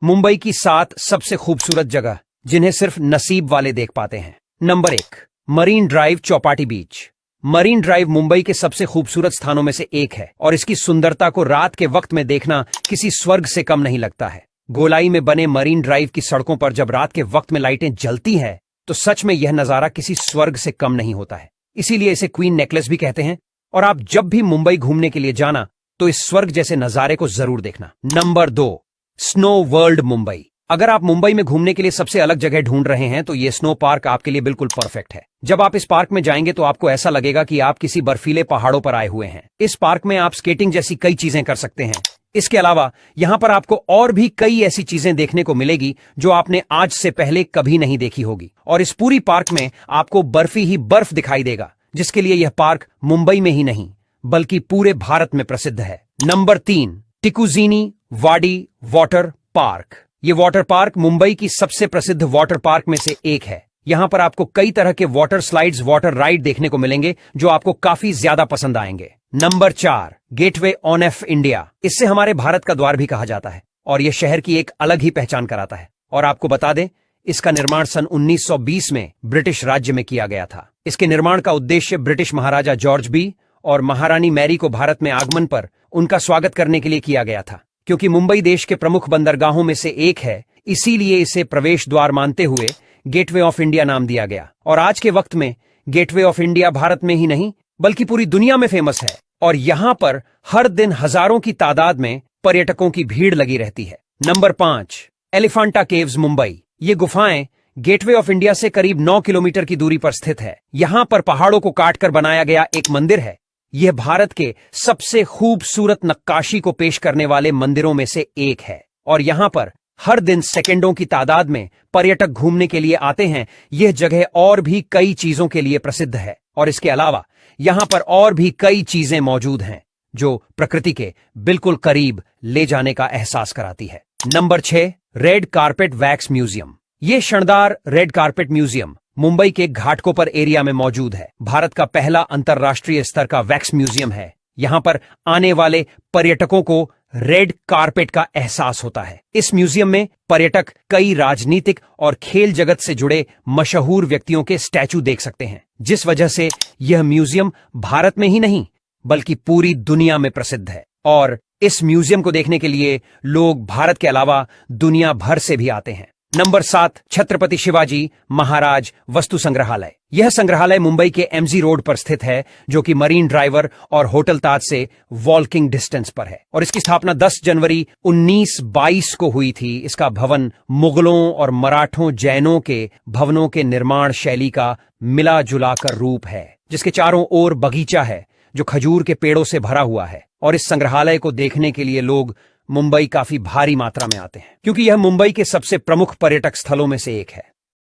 मुंबई की 7 सबसे खूबसूरत जगह जिन्हें सिर्फ नसीब वाले देख पाते हैं। नंबर 1, मरीन ड्राइव चौपाटी बीच। मरीन ड्राइव मुंबई के सबसे खूबसूरत स्थानों में से एक है और इसकी सुंदरता को रात के वक्त में देखना किसी स्वर्ग से कम नहीं लगता है। गोलाई में बने मरीन ड्राइव की सड़कों पर जब रात के वक्त में लाइटें जलती हैं तो सच में यह नजारा किसी स्वर्ग से कम नहीं होता है। इसीलिए इसे क्वीन नेकलेस भी कहते हैं। और आप जब भी मुंबई घूमने के लिए जाना तो इस स्वर्ग जैसे नजारे को जरूर देखना। Number 2, snow world Mumbai. अगर आप मुंबई में घूमने के लिए सबसे अलग जगह ढूंढ रहे हैं तो ये स्नो पार्क आपके लिए बिल्कुल परफेक्ट है। जब आप इस पार्क में जाएंगे तो आपको ऐसा लगेगा कि आप किसी बर्फीले पहाड़ों पर आए हुए हैं। इस पार्क में आप स्केटिंग जैसी कई चीजें कर सकते हैं। इसके अलावा यहां पर आपको और भी कई ऐसी चीजें देखने को मिलेगी जो आपने आज से पहले कभी नहीं देखी होगी। और इस पूरी पार्क में आपको बर्फी ही बर्फ दिखाई देगा, जिसके लिए यह पार्क मुंबई में ही नहीं बल्कि पूरे भारत में प्रसिद्ध है। नंबर 3, टिकुजीनी वाडी वाटर पार्क। ये वाटर पार्क मुंबई की सबसे प्रसिद्ध वाटर पार्क में से एक है। यहां पर आपको कई तरह के वाटर स्लाइड्स, वाटर राइड देखने को मिलेंगे जो आपको काफी ज्यादा पसंद आएंगे। Number 4, gateway of India. इससे हमारे भारत का द्वार भी कहा जाता है और यह शहर की एक अलग ही पहचान कराता है। और आपको बता दें, इसका निर्माण सन 1920 में ब्रिटिश राज्य में किया गया था। इसके निर्माण का उद्देश्य ब्रिटिश महाराजा जॉर्ज बी और महारानी मैरी को भारत में आगमन पर उनका स्वागत करने के लिए किया गया था। क्योंकि मुंबई देश के प्रमुख बंदरगाहों में से एक है, इसीलिए इसे प्रवेश द्वार मानते हुए गेटवे ऑफ इंडिया नाम दिया गया। और आज के वक्त में गेटवे ऑफ इंडिया भारत में ही नहीं बल्कि पूरी दुनिया में फेमस है और यहां पर हर दिन हजारों की तादाद में पर्यटकों की भीड़ लगी रहती है। Number 5, Elephanta caves Mumbai. ये गुफाएं गेटवे ऑफ इंडिया से करीब 9 किलोमीटर की दूरी पर स्थित है। यहां पर पहाड़ों को काटकर बनाया गया एक मंदिर है। यह भारत के सबसे खूबसूरत नक्काशी को पेश करने वाले मंदिरों में से एक है और यहां पर हर दिन सेकंडों की तादाद में पर्यटक घूमने के लिए आते हैं। यह जगह और भी कई चीजों के लिए प्रसिद्ध है और इसके अलावा यहां पर और भी कई चीजें मौजूद हैं जो प्रकृति के बिल्कुल करीब ले जाने का एहसास कराती है। Number 6, red carpet wax museum. यह शानदार रेड कारपेट म्यूजियम मुंबई के घाटकोपर एरिया में मौजूद है। भारत का पहला अंतर्राष्ट्रीय स्तर का वैक्स म्यूजियम है। यहां पर आने वाले पर्यटकों को रेड कारपेट का एहसास होता है। इस म्यूजियम में पर्यटक कई राजनीतिक और खेल जगत से जुड़े मशहूर व्यक्तियों के स्टैचू देख सकते हैं, जिस वजह से यह म्यूजियम भारत में ही नहीं बल्कि पूरी दुनिया में प्रसिद्ध है। और इस म्यूजियम को देखने के लिए लोग भारत के अलावा दुनिया भर से भी आते हैं। नंबर 7, छत्रपति शिवाजी महाराज वस्तु संग्रहालय। यह संग्रहालय मुंबई के एमजी रोड पर स्थित है, जो कि मरीन ड्राइवर और होटल ताज से वॉकिंग डिस्टेंस पर है और इसकी स्थापना 10 जनवरी 1922 को हुई थी। इसका भवन मुगलों और मराठों जैनों के भवनों के निर्माण शैली का मिला जुला कर रूप है, जिसके चारों ओर बगीचा है जो खजूर के पेड़ों से भरा हुआ है। और इस संग्रहालय को देखने के लिए लोग मुंबई काफी भारी मात्रा में आते हैं क्योंकि यह मुंबई के सबसे प्रमुख पर्यटक स्थलों में से एक है।